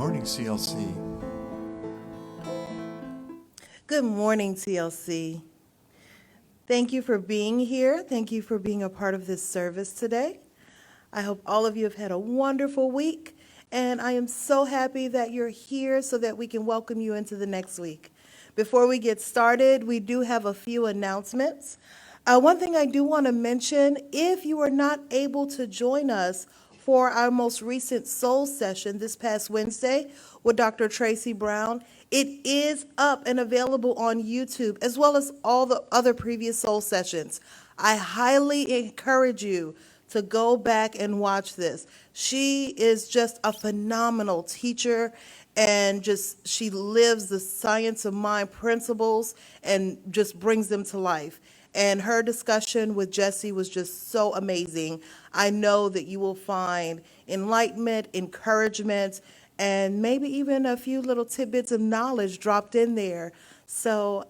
morning, CLC. Good morning, TLC. Thank you for being here. Thank you for being a part of this service today. I hope all of you have had a wonderful week, and I am so happy that you're here so that we can welcome you into the next week. Before we get started, we do have a few announcements. One thing I do want to mention, if you are not able to join us for our most recent soul session this past Wednesday with Dr. Tracy Brown, it is up and available on YouTube as well as all the other previous soul sessions. I highly encourage you to go back and watch this. She is just a phenomenal teacher, and just she lives the science of mind principles and just brings them to life. And her discussion with Jesse was just so amazing. I know that you will find enlightenment, encouragement, and maybe even a few little tidbits of knowledge dropped in there. So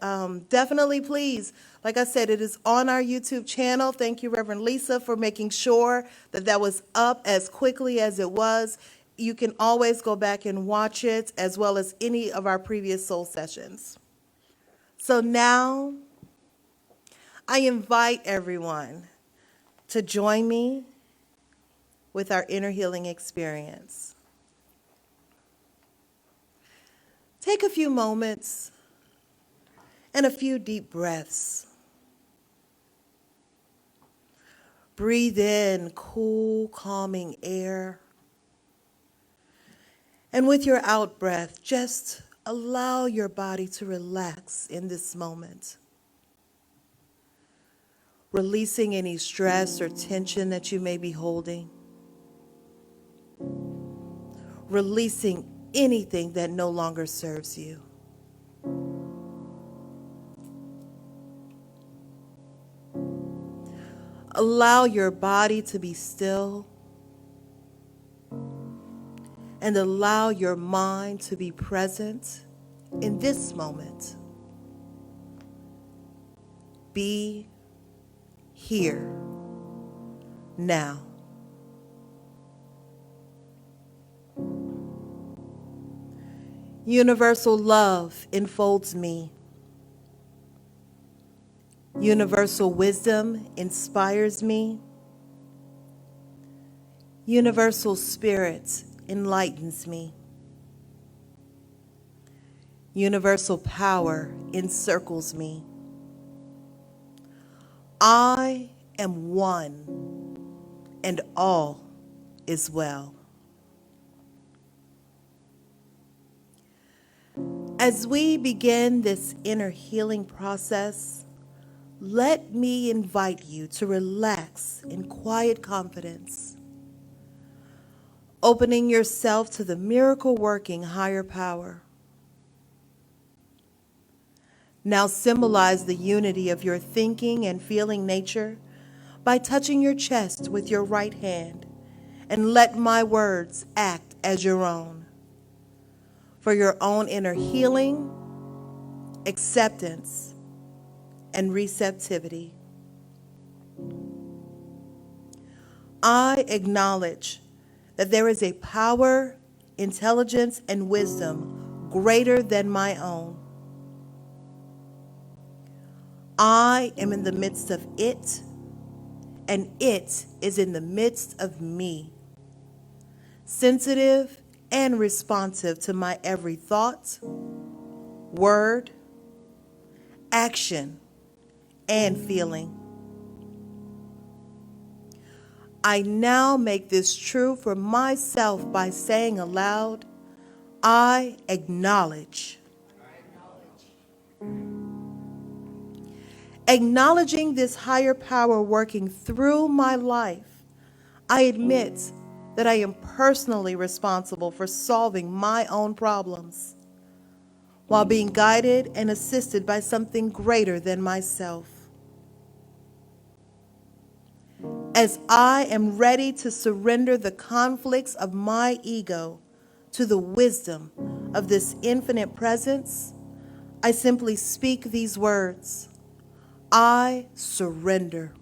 definitely, please, like I said, it is on our YouTube channel. Thank you, Reverend Lisa, for making sure that that was up as quickly as it was. You can always go back and watch it, as well as any of our previous soul sessions. So now I invite everyone to join me with our inner healing experience. Take a few moments and a few deep breaths. Breathe in cool, calming air. And with your out breath, just allow your body to relax in this moment. Releasing any stress or tension that you may be holding. Releasing anything that no longer serves you. Allow your body to be still, and allow your mind to be present in this moment. Be here now. Universal love enfolds me. Universal wisdom inspires me. Universal spirit enlightens me. Universal power encircles me. I am one, and all is well. As we begin this inner healing process, let me invite you to relax in quiet confidence, opening yourself to the miracle-working higher power. Now symbolize the unity of your thinking and feeling nature by touching your chest with your right hand, and let my words act as your own, for your own inner healing, acceptance, and receptivity. I acknowledge that there is a power, intelligence, and wisdom greater than my own. I am in the midst of it, and it is in the midst of me, sensitive and responsive to my every thought, word, action, and feeling. I now make this true for myself by saying aloud, I acknowledge. Acknowledging this higher power working through my life, I admit that I am personally responsible for solving my own problems, while being guided and assisted by something greater than myself. As I am ready to surrender the conflicts of my ego to the wisdom of this infinite presence, I simply speak these words: I surrender.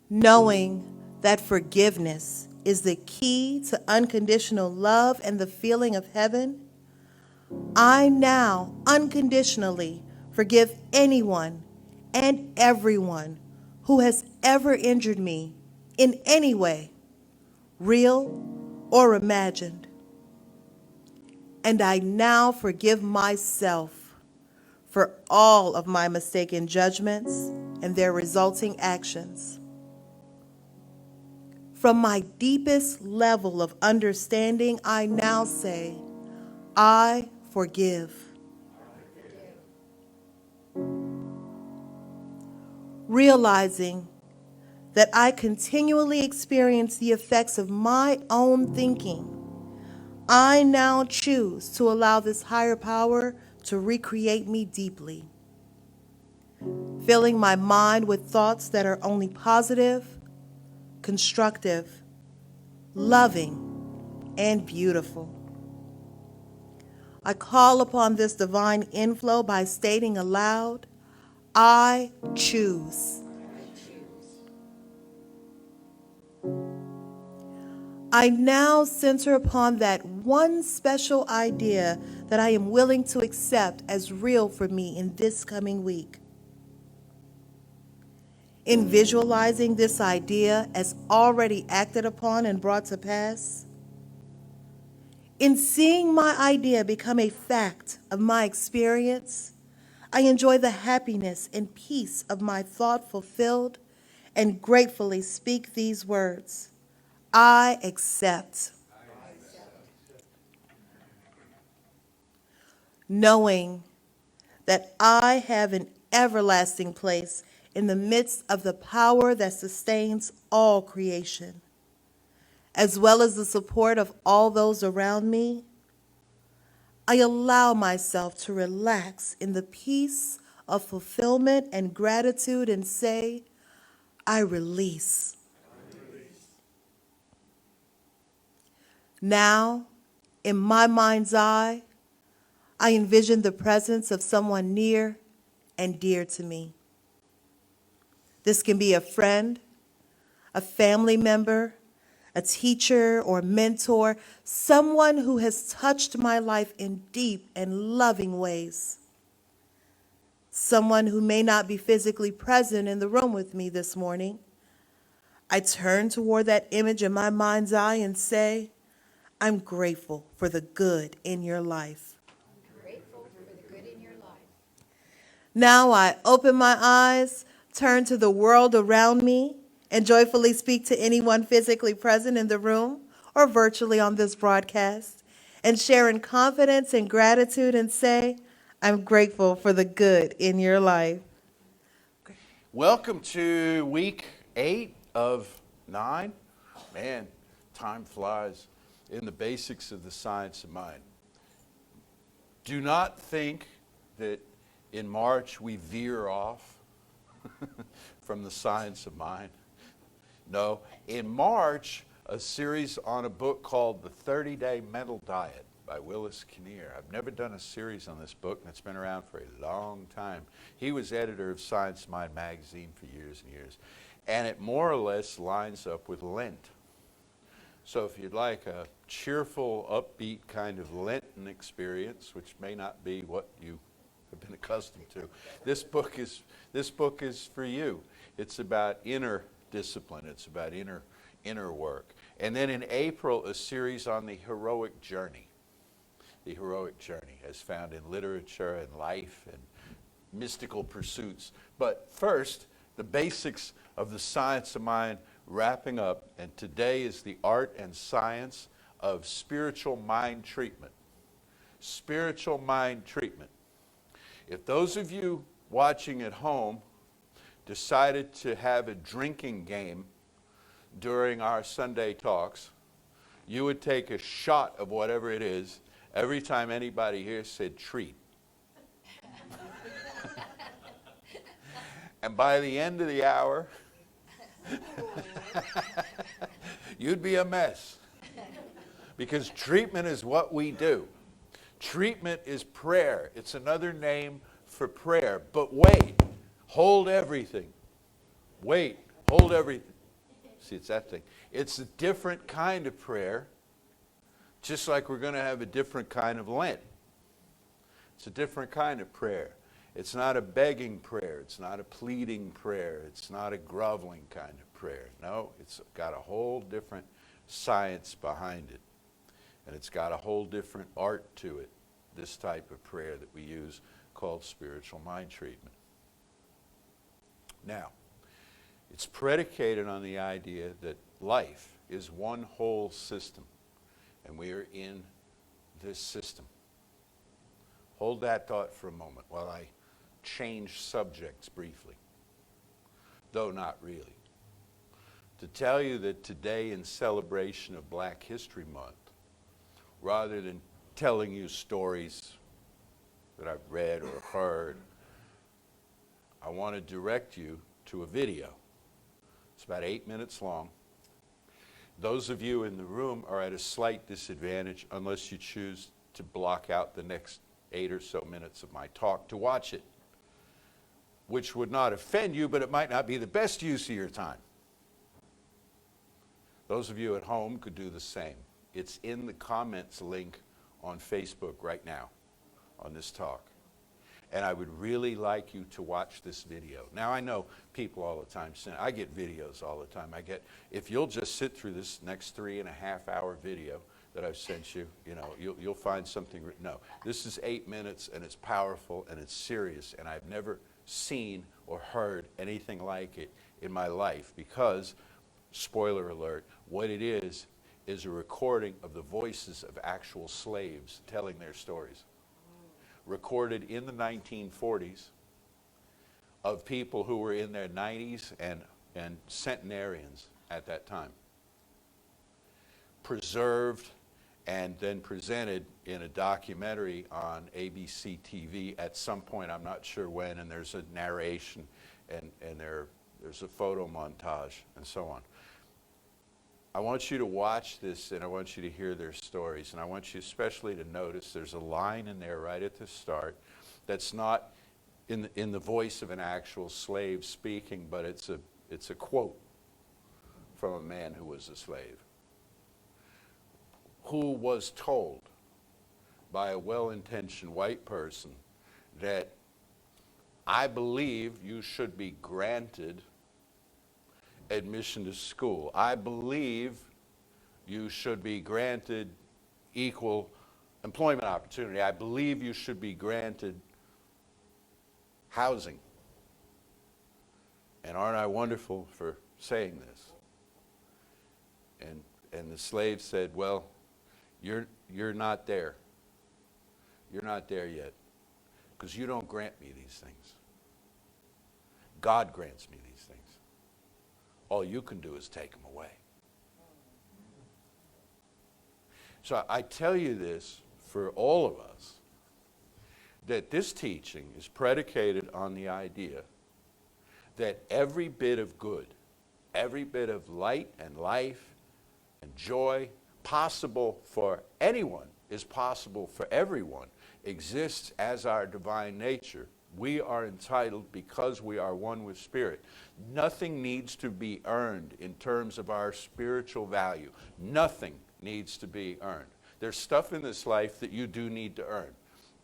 Knowing that forgiveness is the key to unconditional love and the feeling of heaven, I now unconditionally forgive anyone and everyone who has ever injured me in any way, real or imagined. And I now forgive myself for all of my mistaken judgments and their resulting actions. From my deepest level of understanding, I now say, I forgive. Realizing that I continually experience the effects of my own thinking, I now choose to allow this higher power to recreate me deeply, filling my mind with thoughts that are only positive, constructive, loving, and beautiful. I call upon this divine inflow by stating aloud, I choose. I now center upon that one special idea that I am willing to accept as real for me in this coming week. In visualizing this idea as already acted upon and brought to pass, in seeing my idea become a fact of my experience, I enjoy the happiness and peace of my thought fulfilled and gratefully speak these words. I accept. Knowing that I have an everlasting place in the midst of the power that sustains all creation, as well as the support of all those around me, I allow myself to relax in the peace of fulfillment and gratitude and say, I release. Now, in my mind's eye, I envision the presence of someone near and dear to me. This can be a friend, a family member, a teacher or mentor, someone who has touched my life in deep and loving ways. Someone who may not be physically present in the room with me this morning. I turn toward that image in my mind's eye and say, I'm grateful for the good in your life. Grateful for the good in your life. Now I open my eyes, turn to the world around me, and joyfully speak to anyone physically present in the room or virtually on this broadcast, and share in confidence and gratitude and say, I'm grateful for the good in your life. Welcome to week 8 of 9. Man, time flies in the basics of the science of mind. Do not think that in March we veer off from the science of mind. No, in March, a series on a book called The 30-Day Mental Diet by Willis Kinnear. I've never done a series on this book, and it's been around for a long time. He was editor of Science of Mind magazine for years and years. And it more or less lines up with Lent. So if you'd like a cheerful, upbeat kind of Lenten experience, which may not be what you have been accustomed to, this book is for you. It's about inner discipline. It's about inner work. And then in April, a series on the heroic journey. The heroic journey as found in literature and life and mystical pursuits. But first, the basics of the science of mind wrapping up, and today is the art and science of spiritual mind treatment. Spiritual mind treatment. If those of you watching at home decided to have a drinking game during our Sunday talks, you would take a shot of whatever it is every time anybody here said treat. And by the end of the hour, you'd be a mess. Because treatment is what we do. Treatment is prayer. It's another name for prayer. But wait, hold everything. Wait, hold everything. See, it's that thing. It's a different kind of prayer, just like we're going to have a different kind of Lent. It's a different kind of prayer. It's not a begging prayer. It's not a pleading prayer. It's not a groveling kind of prayer. No, it's got a whole different science behind it. And it's got a whole different art to it, this type of prayer that we use called spiritual mind treatment. Now, it's predicated on the idea that life is one whole system, and we are in this system. Hold that thought for a moment while I change subjects briefly, though not really. To tell you that today, in celebration of Black History Month, rather than telling you stories that I've read or heard, I want to direct you to a video. It's about 8 minutes long. Those of you in the room are at a slight disadvantage unless you choose to block out the next 8 or so minutes of my talk to watch it, which would not offend you, but it might not be the best use of your time. Those of you at home could do the same. It's in the comments link on Facebook right now on this talk. And I would really like you to watch this video. Now, I know people all the time send, I get videos all the time. If you'll just sit through this next 3.5 hour video that I've sent you, you'll find something. No, this is 8 minutes, and it's powerful, and it's serious, and I've never seen or heard anything like it in my life because, spoiler alert, what it is a recording of the voices of actual slaves telling their stories. Recorded in the 1940s of people who were in their 90s and centenarians at that time. Preserved and then presented in a documentary on ABC TV at some point, I'm not sure when, and there's a narration and there's a photo montage and so on. I want you to watch this, and I want you to hear their stories, and I want you especially to notice there's a line in there right at the start that's not in the voice of an actual slave speaking, but it's a quote from a man who was a slave, who was told by a well-intentioned white person that I believe you should be granted admission to school. I believe you should be granted equal employment opportunity. I believe you should be granted housing. And aren't I wonderful for saying this? And the slave said, well, you're not there. You're not there yet, because you don't grant me these things. God grants me these things. All you can do is take them away. So I tell you this for all of us, that this teaching is predicated on the idea that every bit of good, every bit of light and life and joy possible for anyone is possible for everyone, exists as our divine nature. We are entitled because we are one with Spirit. Nothing needs to be earned in terms of our spiritual value. Nothing needs to be earned. There's stuff in this life that you do need to earn.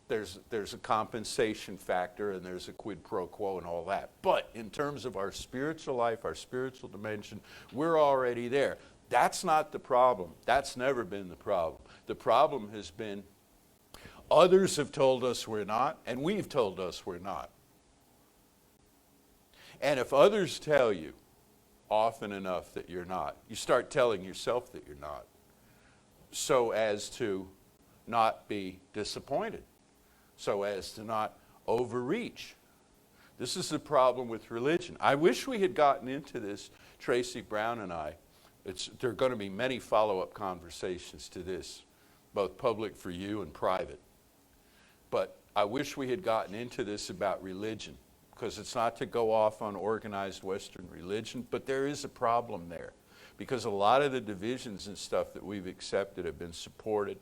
There's a compensation factor, and there's a quid pro quo and all that. But in terms of our spiritual life, our spiritual dimension, we're already there. That's not the problem. That's never been the problem. The problem has been others have told us we're not, and we've told us we're not. And if others tell you often enough that you're not, you start telling yourself that you're not, so as to not be disappointed, so as to not overreach. This is the problem with religion. I wish we had gotten into this, Tracy Brown and I. There are going to be many follow-up conversations to this, both public for you and private. But I wish we had gotten into this about religion, because it's not to go off on organized Western religion, but there is a problem there, because a lot of the divisions and stuff that we've accepted have been supported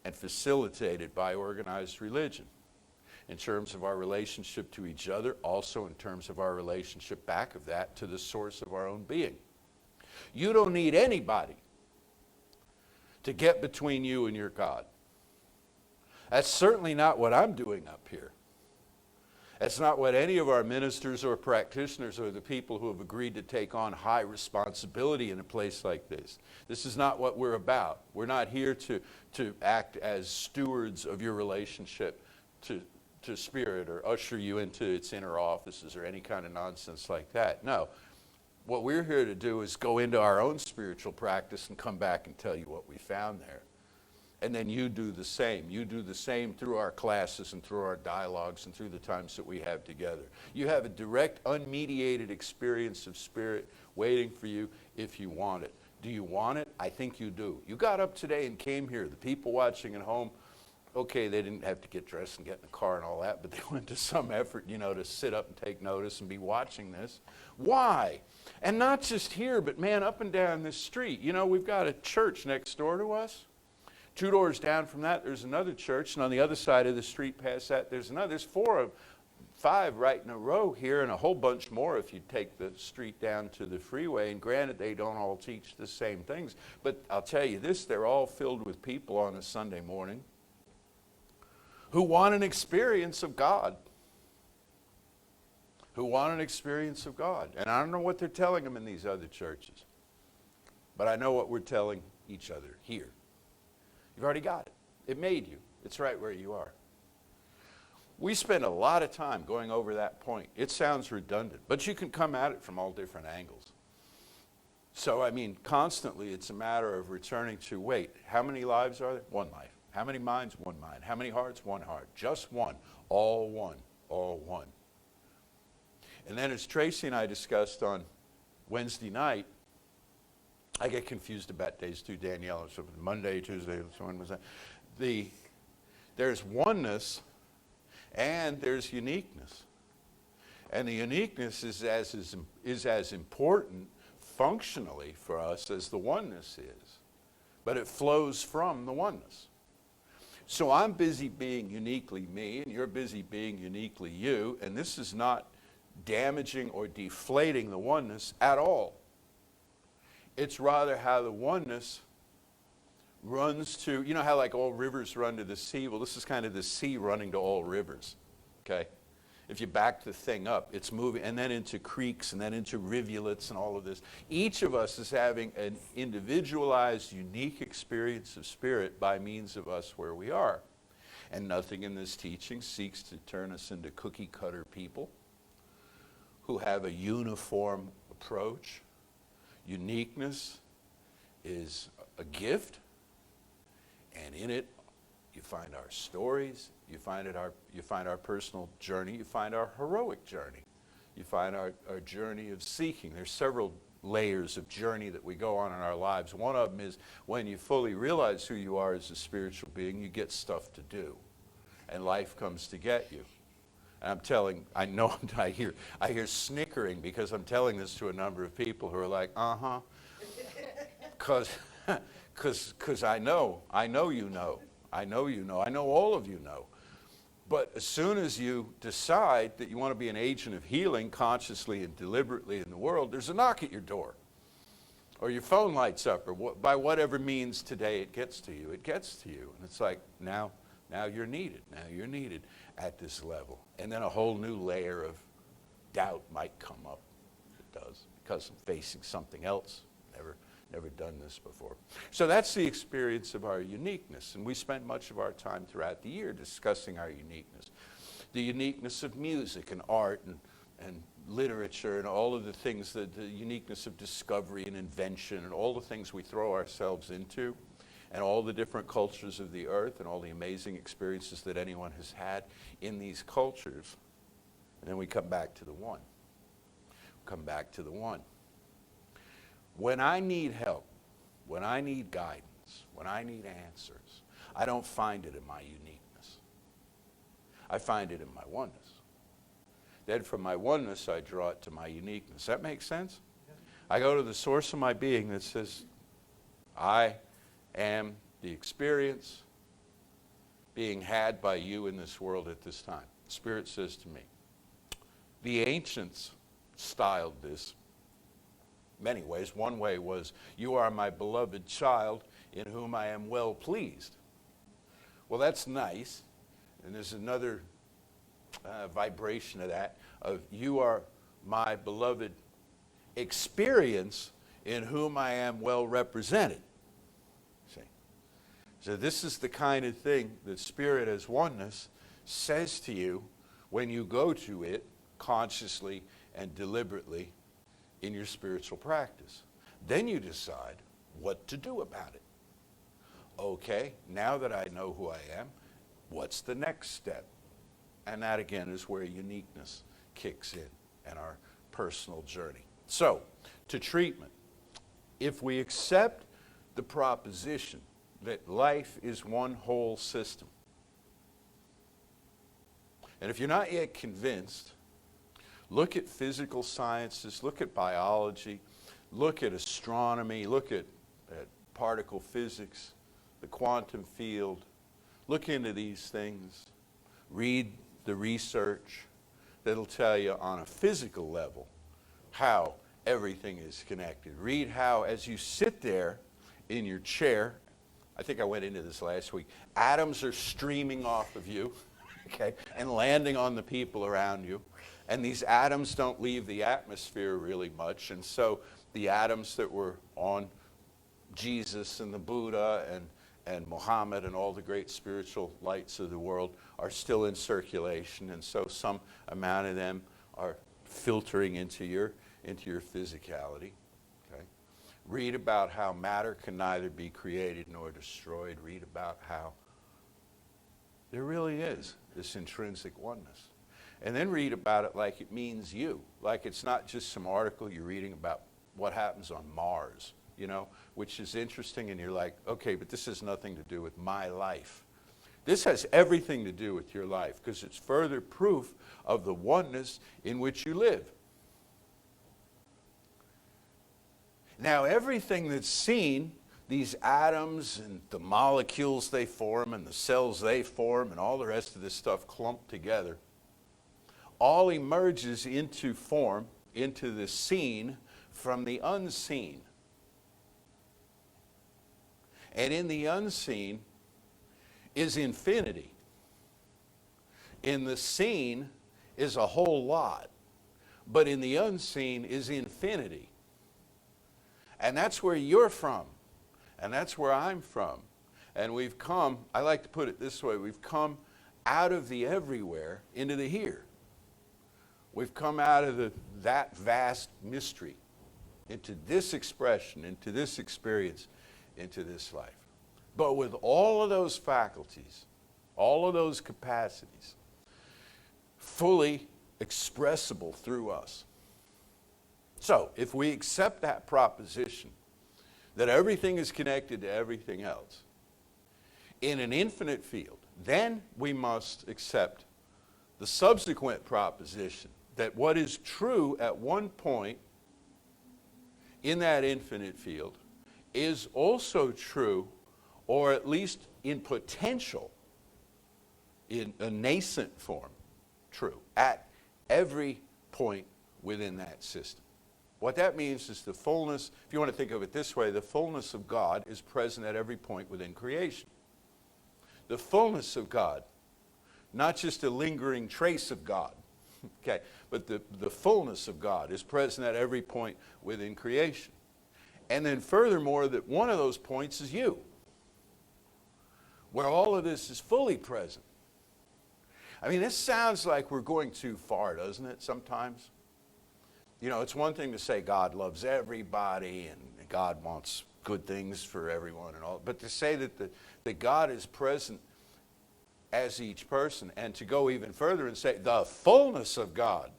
and facilitated by organized religion in terms of our relationship to each other, also in terms of our relationship back of that to the source of our own being. You don't need anybody to get between you and your God. That's certainly not what I'm doing up here. That's not what any of our ministers or practitioners or the people who have agreed to take on high responsibility in a place like this. This is not what we're about. We're not here to act as stewards of your relationship to Spirit or usher you into its inner offices or any kind of nonsense like that. No. What we're here to do is go into our own spiritual practice and come back and tell you what we found there. And then you do the same. You do the same through our classes and through our dialogues and through the times that we have together. You have a direct, unmediated experience of Spirit waiting for you if you want it. Do you want it? I think you do. You got up today and came here. The people watching at home, okay, they didn't have to get dressed and get in the car and all that, but they went to some effort, to sit up and take notice and be watching this. Why? And not just here, but man, up and down this street. We've got a church next door to us. 2 doors down from that, there's another church, and on the other side of the street past that, there's another. There's 4 or 5 right in a row here, and a whole bunch more if you take the street down to the freeway. And granted, they don't all teach the same things, but I'll tell you this, they're all filled with people on a Sunday morning who want an experience of God. Who want an experience of God. And I don't know what they're telling them in these other churches, but I know what we're telling each other here. You've already got it. It made you. It's right where you are. We spend a lot of time going over that point. It sounds redundant, but you can come at it from all different angles. So, constantly it's a matter of returning to, wait, how many lives are there? One life. How many minds? One mind. How many hearts? One heart. Just one. All one. All one. And then as Tracy and I discussed on Wednesday night, I get confused about days too, Danielle. So Monday, Tuesday, when was that? There's oneness and there's uniqueness. And the uniqueness is as important functionally for us as the oneness is. But it flows from the oneness. So I'm busy being uniquely me, and you're busy being uniquely you, and this is not damaging or deflating the oneness at all. It's rather how the oneness runs to, how like all rivers run to the sea? Well, this is kind of the sea running to all rivers, okay? If you back the thing up, it's moving, and then into creeks, and then into rivulets, and all of this. Each of us is having an individualized, unique experience of Spirit by means of us where we are. And nothing in this teaching seeks to turn us into cookie-cutter people who have a uniform approach. Uniqueness is a gift, and in it you find our stories, you find our personal journey, you find our heroic journey, you find our journey of seeking. There's several layers of journey that we go on in our lives. One of them is when you fully realize who you are as a spiritual being, you get stuff to do, and life comes to get you. And I hear snickering because I'm telling this to a number of people who are like, because I know you know. I know all of you know. But as soon as you decide that you want to be an agent of healing consciously and deliberately in the world, there's a knock at your door. Or your phone lights up, or by whatever means today it gets to you. It gets to you. And it's like, now you're needed. Now you're needed at this level. And then a whole new layer of doubt might come up. It does, because I'm facing something else. Never done this before. So that's the experience of our uniqueness. And we spend much of our time throughout the year discussing our uniqueness. The uniqueness of music and art and literature and all of the things, the uniqueness of discovery and invention and all the things we throw ourselves into, and all the different cultures of the earth and all the amazing experiences that anyone has had in these cultures. And then we come back to the one. Come back to the one. When I need help, when I need guidance, when I need answers, I don't find it in my uniqueness. I find it in my oneness. Then from my oneness, I draw it to my uniqueness. That makes sense? I go to the source of my being that says, I am the experience being had by you in this world at this time. Spirit says to me, the ancients styled this many ways. One way was, you are my beloved child in whom I am well pleased. Well, that's nice. And there's another vibration of that, of you are my beloved experience in whom I am well represented. See? So this is the kind of thing that Spirit as oneness says to you when you go to it consciously and deliberately in your spiritual practice. Then you decide what to do about it. Okay, now that I know who I am, what's the next step? And that again is where uniqueness kicks in and our personal journey. So, to treatment. If we accept the proposition that life is one whole system, and if you're not yet convinced, look at physical sciences, look at biology, look at astronomy, look at particle physics, the quantum field. Look into these things. Read the research that'll tell you on a physical level how everything is connected. Read how, as you sit there in your chair, I think I went into this last week, atoms are streaming off of you, okay, and landing on the people around you. And these atoms don't leave the atmosphere really much. And so the atoms that were on Jesus and the Buddha and Muhammad and all the great spiritual lights of the world are still in circulation. And so some amount of them are filtering into your physicality. Okay? Read about how matter can neither be created nor destroyed. Read about how there really is this intrinsic oneness. And then read about it like it means you. Like it's not just some article you're reading about what happens on Mars, you know, which is interesting, and you're like, okay, but this has nothing to do with my life. This has everything to do with your life, because it's further proof of the oneness in which you live. Now, everything that's seen, these atoms and the molecules they form and the cells they form and all the rest of this stuff clumped together, all emerges into form, into the seen from the unseen. And in the unseen is infinity. In the seen is a whole lot. But in the unseen is infinity. And that's where you're from. And that's where I'm from. And we've come, I like to put it this way, we've come out of the everywhere into the here. We've come out of that vast mystery into this expression, into this experience, into this life. But with all of those faculties, all of those capacities, fully expressible through us. So, if we accept that proposition, that everything is connected to everything else, in an infinite field, then we must accept the subsequent proposition that what is true at one point in that infinite field is also true, or at least in potential, in a nascent form, true, at every point within that system. What that means is the fullness, if you want to think of it this way, the fullness of God is present at every point within creation. The fullness of God, not just a lingering trace of God, okay, but the fullness of God is present at every point within creation. And then furthermore, that one of those points is you, where all of this is fully present. I mean, this sounds like we're going too far, doesn't it, sometimes? You know, it's one thing to say God loves everybody and God wants good things for everyone and all, but to say that God is present as each person, and to go even further and say the fullness of God,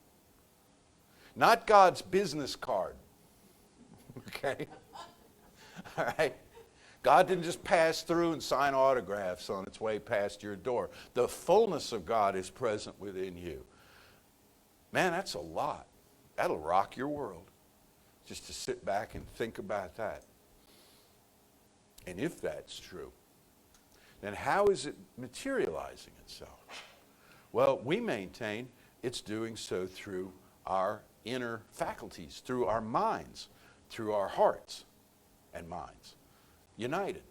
not God's business card, okay? All right? God didn't just pass through and sign autographs on its way past your door. The fullness of God is present within you. Man, that's a lot. That'll rock your world, just to sit back and think about that. And if that's true, then how is it materializing itself? Well, we maintain it's doing so through our inner faculties, through our minds, through our hearts and minds, united.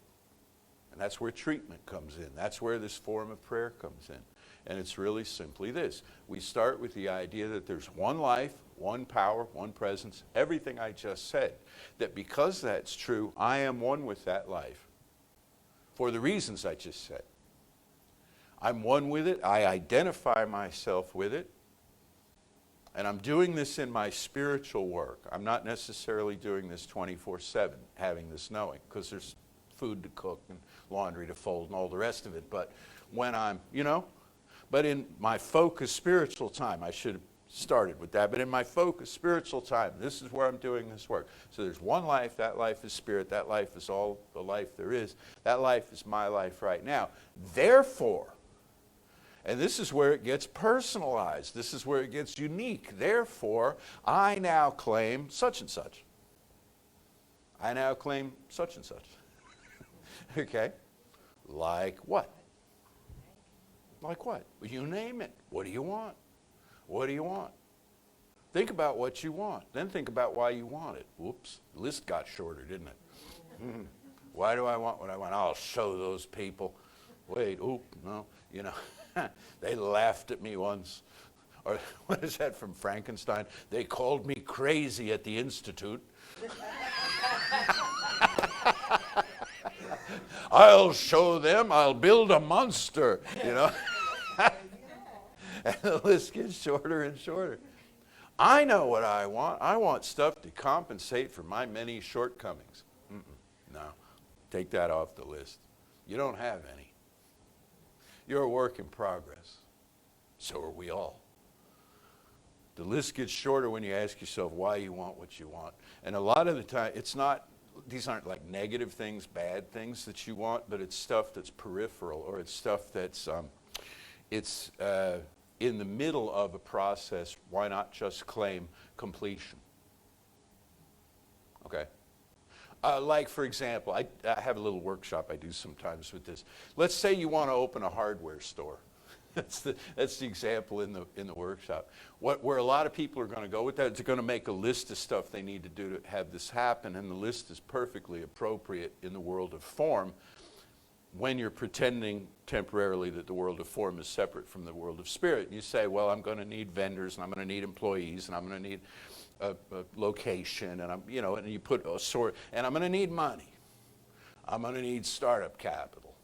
And that's where treatment comes in. That's where this form of prayer comes in. And it's really simply this. We start with the idea that there's one life, one power, one presence, everything I just said. That because that's true, I am one with that life for the reasons I just said. I'm one with it. I identify myself with it. And I'm doing this in my spiritual work. I'm not necessarily doing this 24/7, having this knowing, because there's food to cook and laundry to fold and all the rest of it. But when I'm, but in my focused spiritual time, I should have started with that, but in my focused spiritual time, this is where I'm doing this work. So there's one life, that life is spirit, that life is all the life there is. That life is my life right now. Therefore, and this is where it gets personalized. This is where it gets unique. Therefore, I now claim such and such. I now claim such and such. Okay? Like what? Like what? Well, you name it. What do you want? What do you want? Think about what you want. Then think about why you want it. Whoops. The list got shorter, didn't it? Why do I want what I want? I'll show those people. Wait, no, they laughed at me once. Or what is that from Frankenstein? They called me crazy at the Institute. I'll show them. I'll build a monster, And the list gets shorter and shorter. I know what I want. I want stuff to compensate for my many shortcomings. No, take that off the list. You don't have any. You're a work in progress. So are we all. The list gets shorter when you ask yourself why you want what you want. And a lot of the time, these aren't like negative things, bad things that you want, but it's stuff that's peripheral, or it's stuff that's, in the middle of a process. Why not just claim completion? Okay. Like, for example, I have a little workshop I do sometimes with this. Let's say you want to open a hardware store. That's the example in the workshop. Where a lot of people are going to go with that, they're going to make a list of stuff they need to do to have this happen, and the list is perfectly appropriate in the world of form when you're pretending temporarily that the world of form is separate from the world of spirit. You say, well, I'm going to need vendors, and I'm going to need employees, and I'm going to need a location, and and you put a sort, and I'm going to need money. I'm going to need startup capital.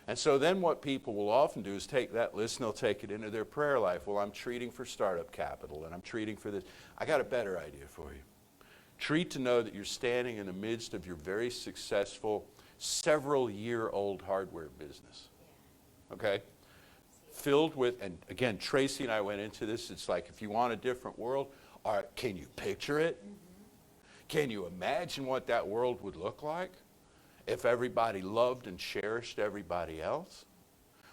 And so then what people will often do is take that list and they'll take it into their prayer life. Well, I'm treating for startup capital, and I'm treating for this. I got a better idea for you. Treat to know that you're standing in the midst of your very successful, several-year-old hardware business. Okay? Filled with, and again, Tracy and I went into this. It's like, if you want a different world, can you picture it? Can you imagine what that world would look like if everybody loved and cherished everybody else?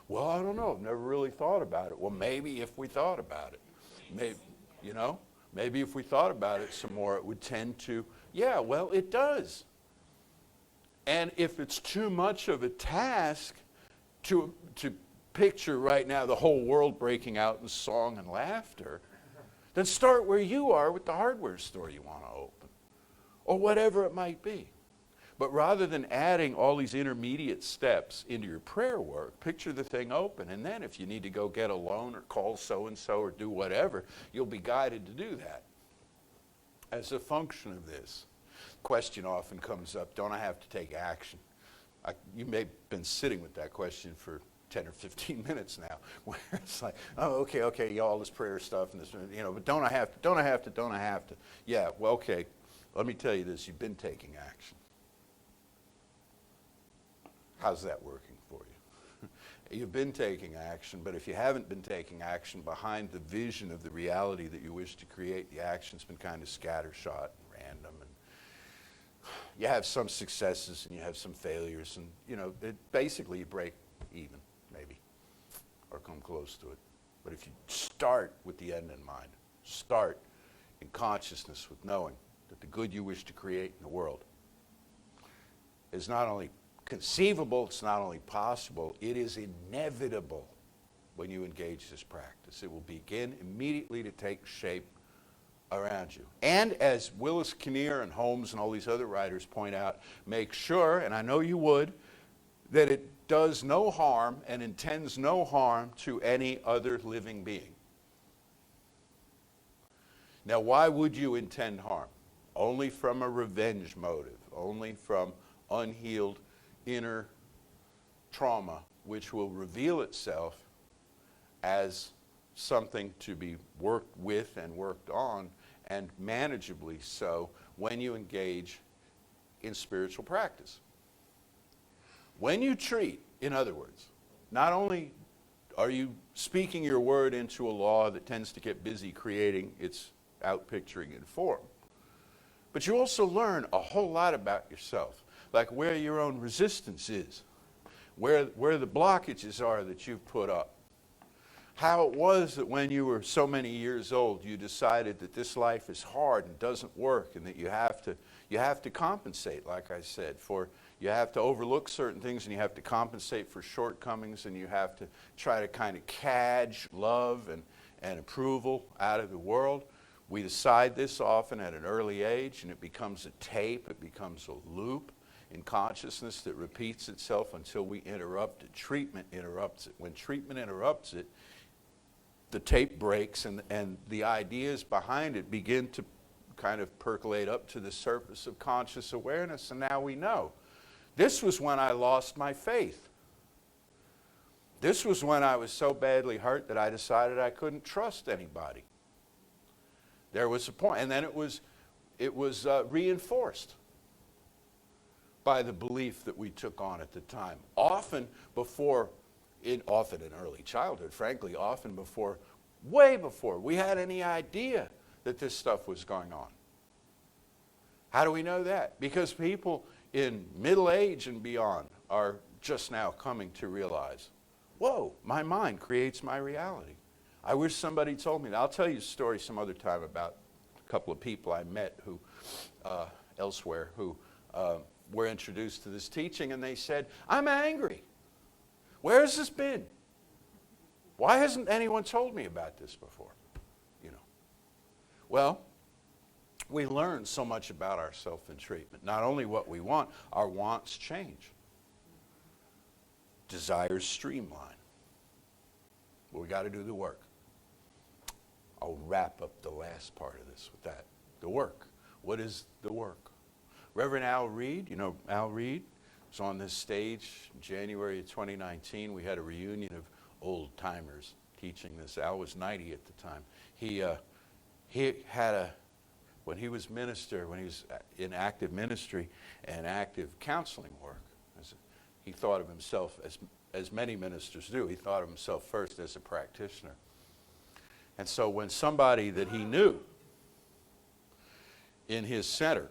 Well, I don't know. I've never really thought about it. Well, maybe if we thought about it. Maybe if we thought about it some more, it would tend to, it does. And if it's too much of a task to picture right now the whole world breaking out in song and laughter, then start where you are with the hardware store you want to open, or whatever it might be. But rather than adding all these intermediate steps into your prayer work, picture the thing open, and then if you need to go get a loan or call so-and-so or do whatever, you'll be guided to do that. As a function of this, question often comes up, don't I have to take action? You may have been sitting with that question for 10 or 15 minutes now, where it's like, oh, okay, all this prayer stuff and this, but don't I have to? Yeah, well, okay, let me tell you this, you've been taking action. How's that working for you? You've been taking action, but if you haven't been taking action behind the vision of the reality that you wish to create, the action's been kind of scattershot and random, and you have some successes and you have some failures, and basically you break even, maybe, or come close to it. But if you start with the end in mind, start in consciousness with knowing that the good you wish to create in the world is not only conceivable, it's not only possible, it is inevitable when you engage this practice. It will begin immediately to take shape around you. And as Willis Kinnear and Holmes and all these other writers point out, make sure, and I know you would, that it does no harm and intends no harm to any other living being. Now, why would you intend harm? Only from a revenge motive, only from unhealed inner trauma, which will reveal itself as something to be worked with and worked on, and manageably so, when you engage in spiritual practice. When you treat, in other words, not only are you speaking your word into a law that tends to get busy creating its outpicturing in form, but you also learn a whole lot about yourself, like where your own resistance is, where the blockages are that you've put up, how it was that when you were so many years old you decided that this life is hard and doesn't work, and that you have to compensate, like I said, for you have to overlook certain things, and you have to compensate for shortcomings, and you have to try to kind of cadge love and approval out of the world. We decide this often at an early age, and it becomes a tape, it becomes a loop in consciousness that repeats itself until we interrupt it. Treatment interrupts it. When treatment interrupts it, the tape breaks, and the ideas behind it begin to kind of percolate up to the surface of conscious awareness, and now we know. This was when I lost my faith. This was when I was so badly hurt that I decided I couldn't trust anybody. There was a point, and then it was reinforced by the belief that we took on at the time. Often in early childhood, frankly, often before, way before we had any idea that this stuff was going on. How do we know that? Because people in middle age and beyond are just now coming to realize, whoa, my mind creates my reality. I wish somebody told me that. I'll tell you a story some other time about a couple of people I met who elsewhere who were introduced to this teaching, and they said, I'm angry. Where has this been? Why hasn't anyone told me about this before? Well, we learn so much about ourselves in treatment. Not only what we want, our wants change. Desires streamline. Well, we got to do the work. I'll wrap up the last part of this with that. The work. What is the work? Reverend Al Reed, you know Al Reed, was on this stage in January of 2019. We had a reunion of old timers teaching this. Al was 90 at the time. He had when he was in active ministry and active counseling work, he thought of himself, as many ministers do, he thought of himself first as a practitioner. And so when somebody that he knew in his center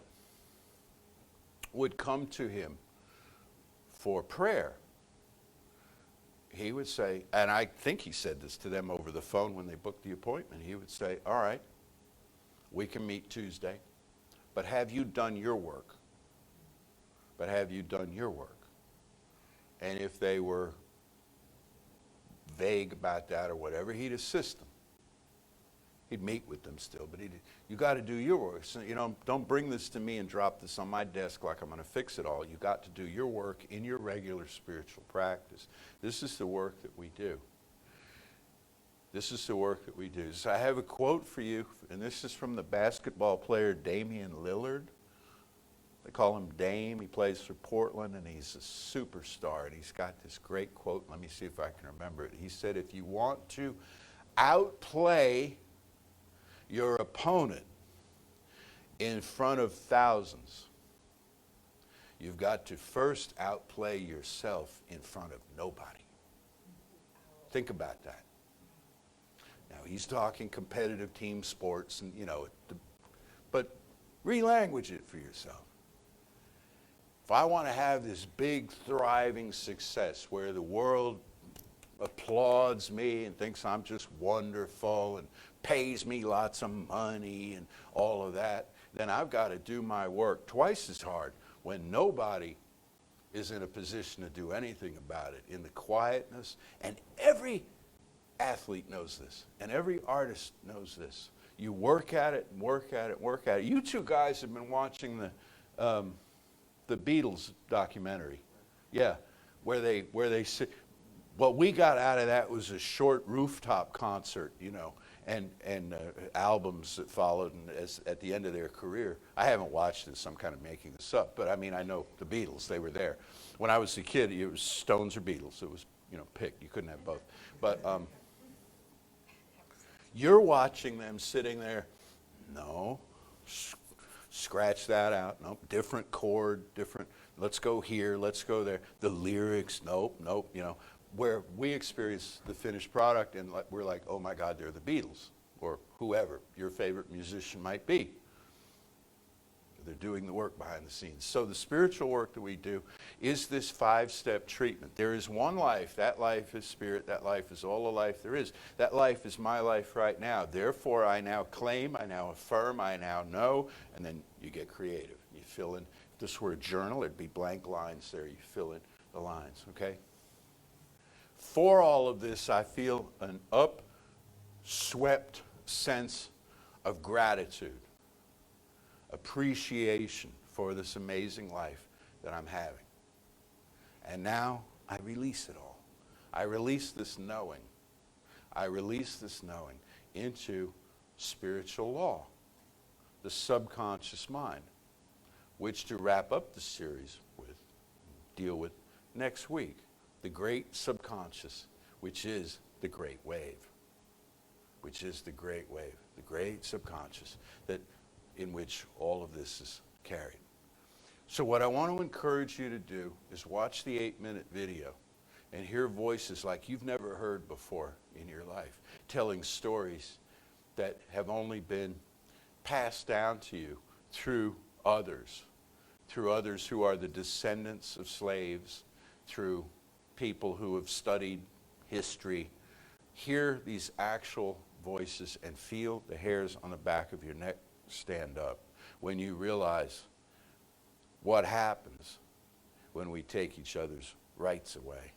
would come to him for prayer, he would say, and I think he said this to them over the phone when they booked the appointment, he would say, all right, we can meet Tuesday, but have you done your work? But have you done your work? And if they were vague about that or whatever, he'd assist them. He'd meet with them still, but you got to do your work. So, don't bring this to me and drop this on my desk like I'm going to fix it all. You got to do your work in your regular spiritual practice. This is the work that we do. This is the work that we do. So I have a quote for you, and this is from the basketball player Damian Lillard. They call him Dame. He plays for Portland, and he's a superstar. And he's got this great quote. Let me see if I can remember it. He said, if you want to outplay your opponent in front of thousands, you've got to first outplay yourself in front of nobody. Think about that. Now, he's talking competitive team sports, and but relanguage it for yourself. If I want to have this big, thriving success where the world applauds me and thinks I'm just wonderful and pays me lots of money and all of that, then I've got to do my work twice as hard when nobody is in a position to do anything about it, in the quietness. And every athlete knows this, and every artist knows this. you work at it and work at it and work at it. You two guys have been watching the Beatles documentary. Yeah, where they sit. What we got out of that was a short rooftop concert, you know, and albums that followed at the end of their career. I haven't watched it, so I'm kind of making this up, but I mean, I know the Beatles, they were there. When I was a kid, it was Stones or Beatles. It was, you know, pick. You couldn't have both. But you're watching them sitting there. No, scratch that out. Nope, different chord, different. Let's go here, let's go there. The lyrics, nope, you know. Where we experience the finished product and we're like, oh my God, they're the Beatles, or whoever your favorite musician might be. They're doing the work behind the scenes. So the spiritual work that we do is this 5-step treatment. There is one life. That life is spirit. That life is all the life there is. That life is my life right now. Therefore, I now claim, I now affirm, I now know, and then you get creative. You fill in. If this were a journal, it'd be blank lines there. You fill in the lines, okay? For all of this, I feel an upswept sense of gratitude, appreciation for this amazing life that I'm having. And now I release it all. I release this knowing. I release this knowing into spiritual law, the subconscious mind, which to wrap up the series with, deal with next week. The great subconscious, which is the great wave, which is the great wave, the great subconscious that in which all of this is carried. So what I want to encourage you to do is watch the 8-minute video and hear voices like you've never heard before in your life, telling stories that have only been passed down to you through others who are the descendants of slaves, through people who have studied history. Hear these actual voices and feel the hairs on the back of your neck stand up when you realize what happens when we take each other's rights away,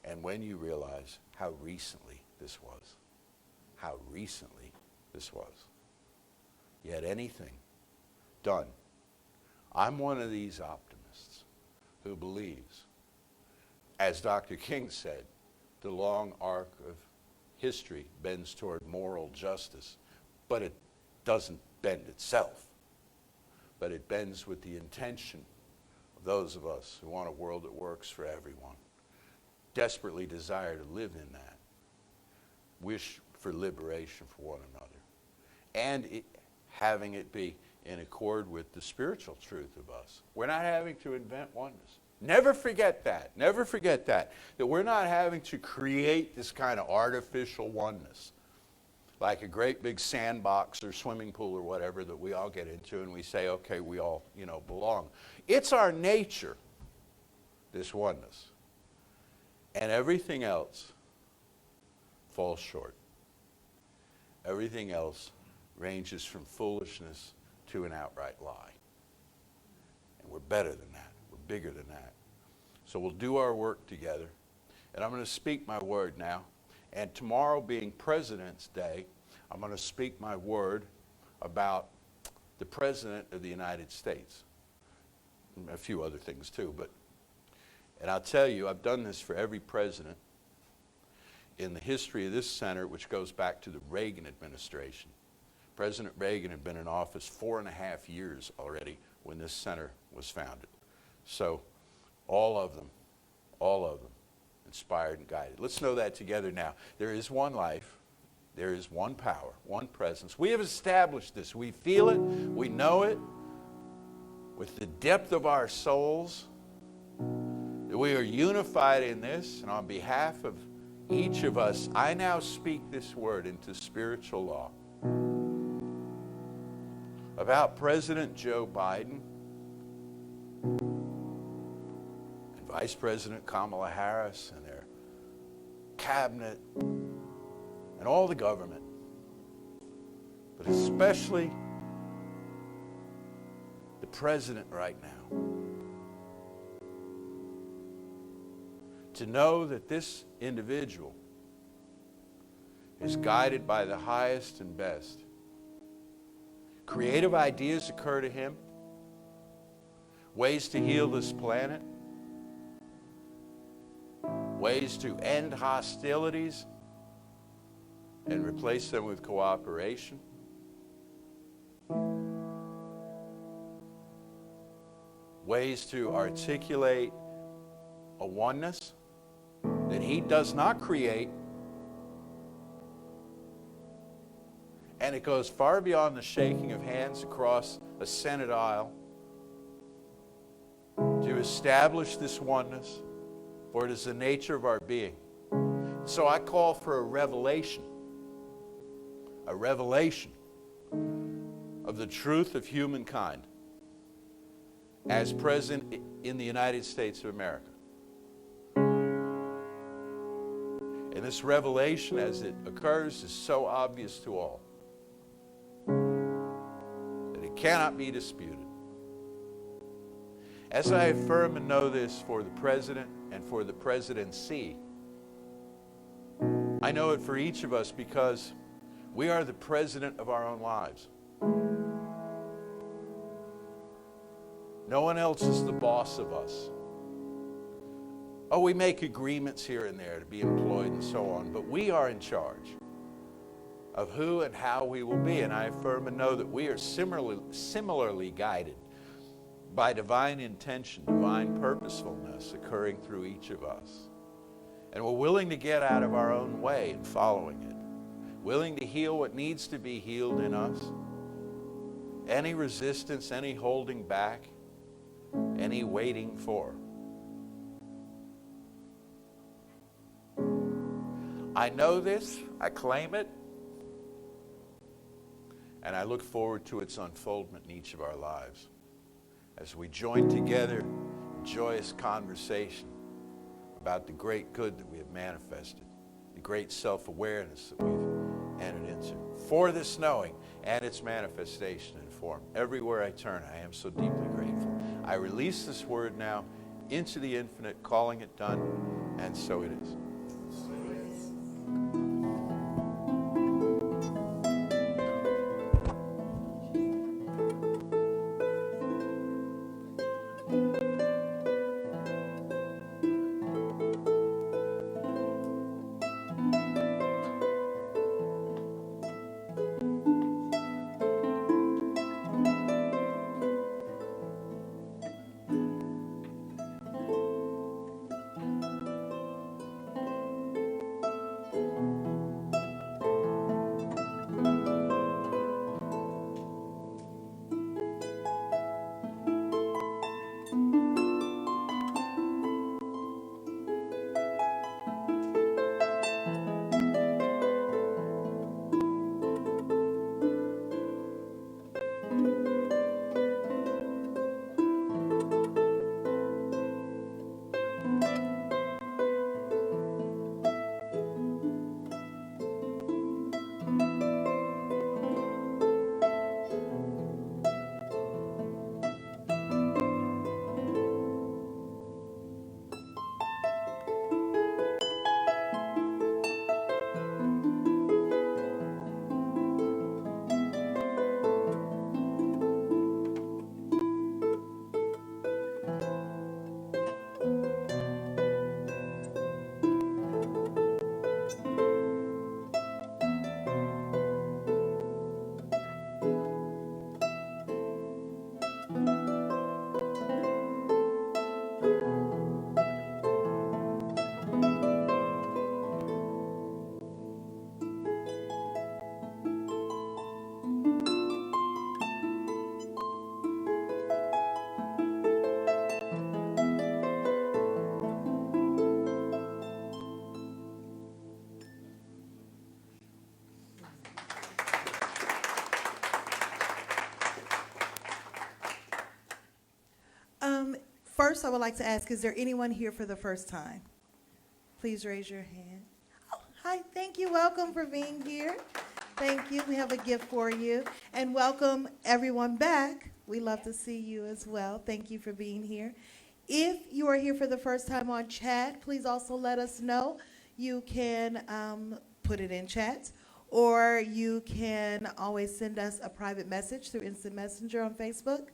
and when you realize how recently this was. How recently this was. Yet anything done. I'm one of these optimists who believes, as Dr. King said, the long arc of history bends toward moral justice, but it doesn't bend itself, but it bends with the intention of those of us who want a world that works for everyone, desperately desire to live in that, wish for liberation for one another, and having it be in accord with the spiritual truth of us. We're not having to invent oneness. Never forget that. Never forget that we're not having to create this kind of artificial oneness, like a great big sandbox or swimming pool or whatever that we all get into and we say, okay, we all, you know, belong. It's our nature, this oneness. And everything else falls short. Everything else ranges from foolishness to an outright lie. And we're better than that. We're bigger than that. So we'll do our work together. And I'm going to speak my word now. And tomorrow being President's Day, I'm going to speak my word about the President of the United States. And a few other things too. And I'll tell you, I've done this for every president in the history of this center, which goes back to the Reagan administration. President Reagan had been in office 4.5 years already when this center was founded. So all of them, inspired and guided. Let's know that together now. There is one life. There is one power, one presence. We have established this. We feel it. We know it with the depth of our souls. That we are unified in this. And on behalf of each of us, I now speak this word into spiritual law. About President Joe Biden and Vice President Kamala Harris and their cabinet and all the government, but especially the president right now, to know that this individual is guided by the highest and best Creative ideas occur to him, ways to heal this planet, ways to end hostilities and replace them with cooperation. Ways to articulate a oneness that he does not create. And it goes far beyond the shaking of hands across a Senate aisle to establish this oneness, for it is the nature of our being. So I call for a revelation of the truth of humankind as present in the United States of America. And this revelation, as it occurs, is so obvious to all that it cannot be disputed. As I affirm and know this for the President and for the presidency, I know it for each of us because we are the president of our own lives. No one else is the boss of us. Oh, we make agreements here and there to be employed and so on, but we are in charge of who and how we will be. And I affirm and know that we are similarly guided by divine intention, divine purposefulness occurring through each of us. And we're willing to get out of our own way in following it, willing to heal what needs to be healed in us. Any resistance, any holding back, any waiting for. I know this, I claim it, and I look forward to its unfoldment in each of our lives as we join together in joyous conversation about the great good that we have manifested, the great self-awareness that we've entered into. For this knowing and its manifestation in form, everywhere I turn, I am so deeply grateful. I release this word now into the infinite, calling it done, and so it is. First, I would like to ask, is there anyone here for the first time? Please raise your hand. Oh, hi, thank you. Welcome for being here. Thank you. We have a gift for you. And welcome everyone back. We love to see you as well. Thank you for being here. If you are here for the first time on chat, please also let us know. You can put it in chat, or you can always send us a private message through Instant Messenger on Facebook,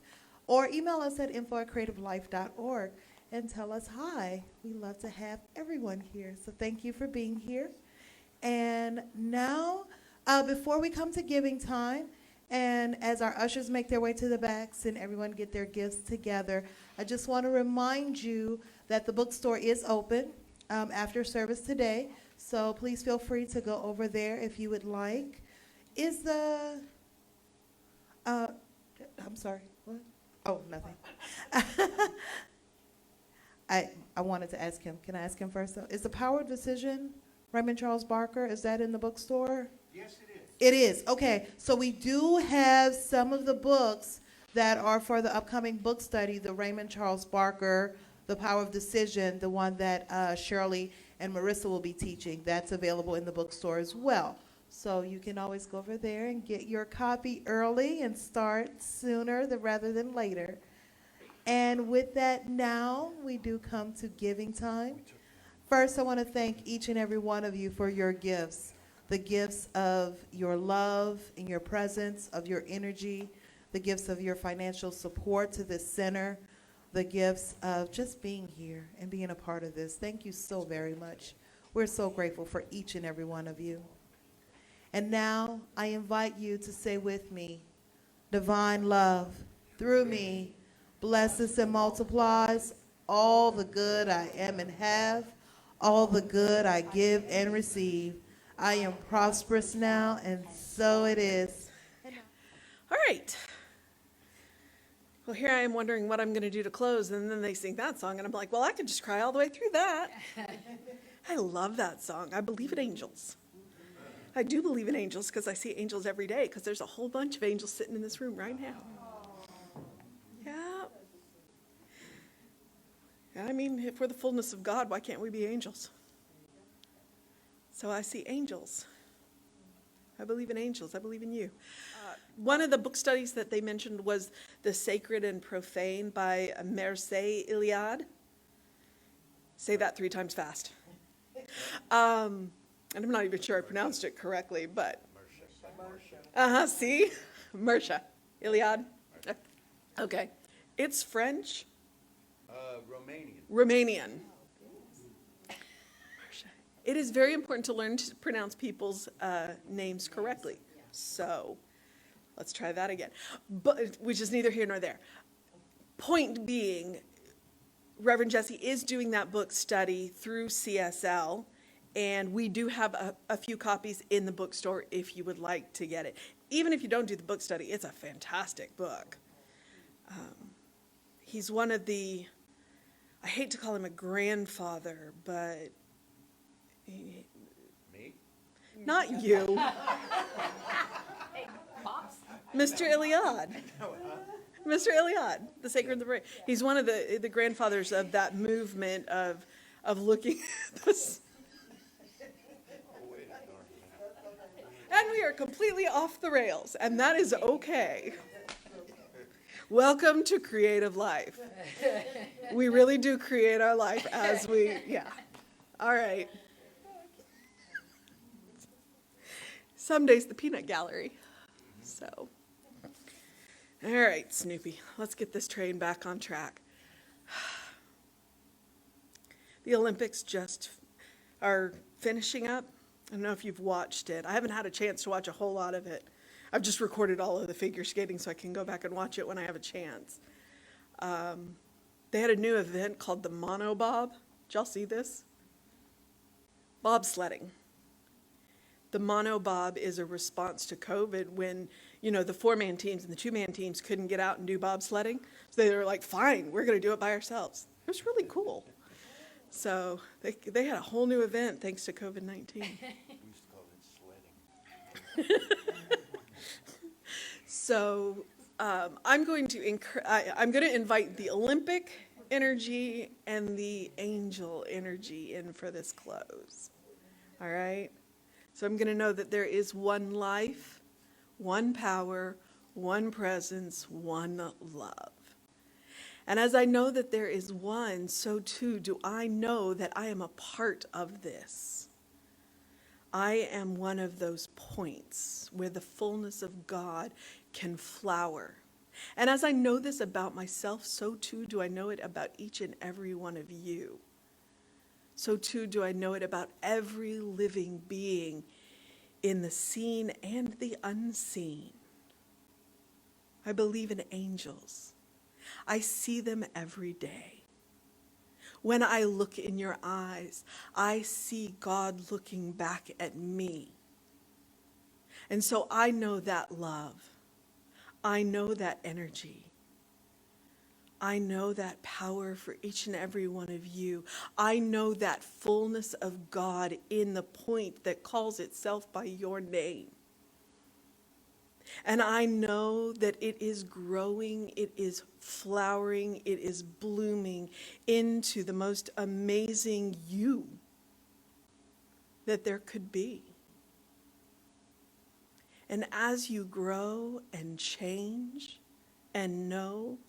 or email us at info@creativelife.org and tell us hi. We love to have everyone here. So thank you for being here. And now, before we come to giving time, and as our ushers make their way to the backs and everyone get their gifts together, I just want to remind you that the bookstore is open after service today. So please feel free to go over there if you would like. Is the, I'm sorry, what? Oh, nothing. I wanted to ask him. Can I ask him first? Is The Power of Decision, Raymond Charles Barker, is that in the bookstore? Yes, it is. It is. Okay. So we do have some of the books that are for the upcoming book study, the Raymond Charles Barker, The Power of Decision, the one that Shirley and Marissa will be teaching. That's available in the bookstore as well. So you can always go over there and get your copy early and start sooner rather than later. And with that, now we do come to giving time. First, I want to thank each and every one of you for your gifts, the gifts of your love and your presence, of your energy, the gifts of your financial support to this center, the gifts of just being here and being a part of this. Thank you so very much. We're so grateful for each and every one of you. And now I invite you to say with me, divine love through me blesses and multiplies all the good I am and have, all the good I give and receive. I am prosperous now, and so it is. All right. Well, here I am wondering what I'm going to do to close, and then they sing that song, and I'm like, well, I could just cry all the way through that. I love that song. I believe in angels. I do believe in angels because I see angels every day, because there's a whole bunch of angels sitting in this room right now. Yeah. I mean, if we're the fullness of God, why can't we be angels? So I see angels. I believe in angels. I believe in you. One of the book studies that they mentioned was The Sacred and Profane by Mircea Eliade. Say that 3 times fast. And I'm not even sure I pronounced it correctly, but. See? Mircea Eliade. Okay. It's French. Romanian. It is very important to learn to pronounce people's names correctly. So let's try that again, but which is neither here nor there. Point being, Reverend Jesse is doing that book study through CSL, and we do have a few copies in the bookstore if you would like to get it. Even if you don't do the book study, it's a fantastic book. He's one of the, I hate to call him a grandfather, but Me? not you. Mr. Eliade. Mr. Eliade, the Sacred and the Brave. He's one of the grandfathers of that movement of looking at this. And we are completely off the rails, and that is okay. Welcome to Creative Life. We really do create our life as we, yeah. All right. Some days the peanut gallery. So, all right, Snoopy, let's get this train back on track. The Olympics just are finishing up. I don't know if you've watched it. I haven't had a chance to watch a whole lot of it. I've just recorded all of the figure skating so I can go back and watch it when I have a chance. They had a new event called the Monobob. Did y'all see this? Bobsledding. The Monobob is a response to COVID when, the 4-man teams and the 2-man teams couldn't get out and do bobsledding. So they were like, fine, we're going to do it by ourselves. It was really cool. So they had a whole new event thanks to COVID-19. We used to call it sledding. So I'm going to invite the Olympic energy and the angel energy in for this close. All right? So I'm going to know that there is one life, one power, one presence, one love. And as I know that there is one, so too do I know that I am a part of this. I am one of those points where the fullness of God can flower. And as I know this about myself, so too do I know it about each and every one of you. So too do I know it about every living being in the seen and the unseen. I believe in angels. I see them every day. When I look in your eyes, I see God looking back at me. And so I know that love. I know that energy. I know that power for each and every one of you. I know that fullness of God in the point that calls itself by your name. And I know that it is growing, it is flowering, it is blooming into the most amazing you that there could be. And as you grow and change and know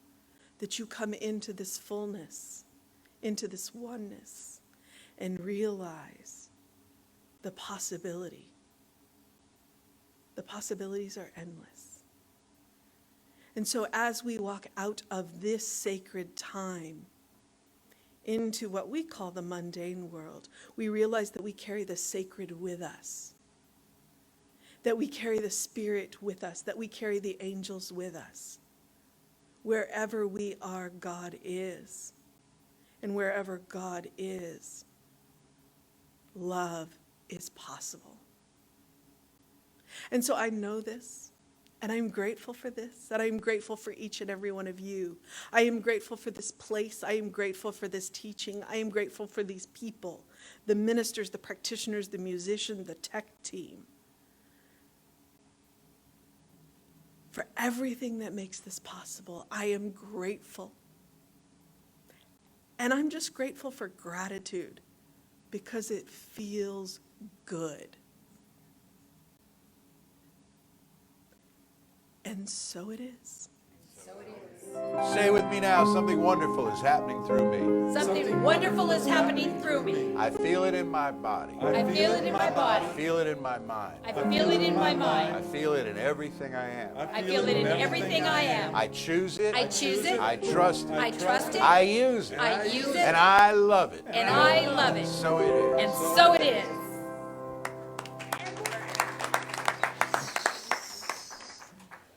that you come into this fullness, into this oneness, and realize the possibility. The possibilities are endless. And so as we walk out of this sacred time into what we call the mundane world, we realize that we carry the sacred with us, that we carry the Spirit with us, that we carry the angels with us. Wherever we are, God is. And wherever God is, love is possible. And so I know this, and I'm grateful for this, and I'm grateful for each and every one of you. I am grateful for this place. I am grateful for this teaching. I am grateful for these people, the ministers, the practitioners, the musicians, the tech team, for everything that makes this possible. I am grateful. And I'm just grateful for gratitude because it feels good. And so it is. So it is. Say with me now, something wonderful is happening through me. Something wonderful is happening through me. I feel it in my body. I feel it in my body. I feel it in my mind. I feel it in my I mind. feel it in everything I am. I feel it in everything I am. I choose it. I choose it. I trust it. I trust it. I use it. I use it. And I love it. And I love it. So it is. And so it is.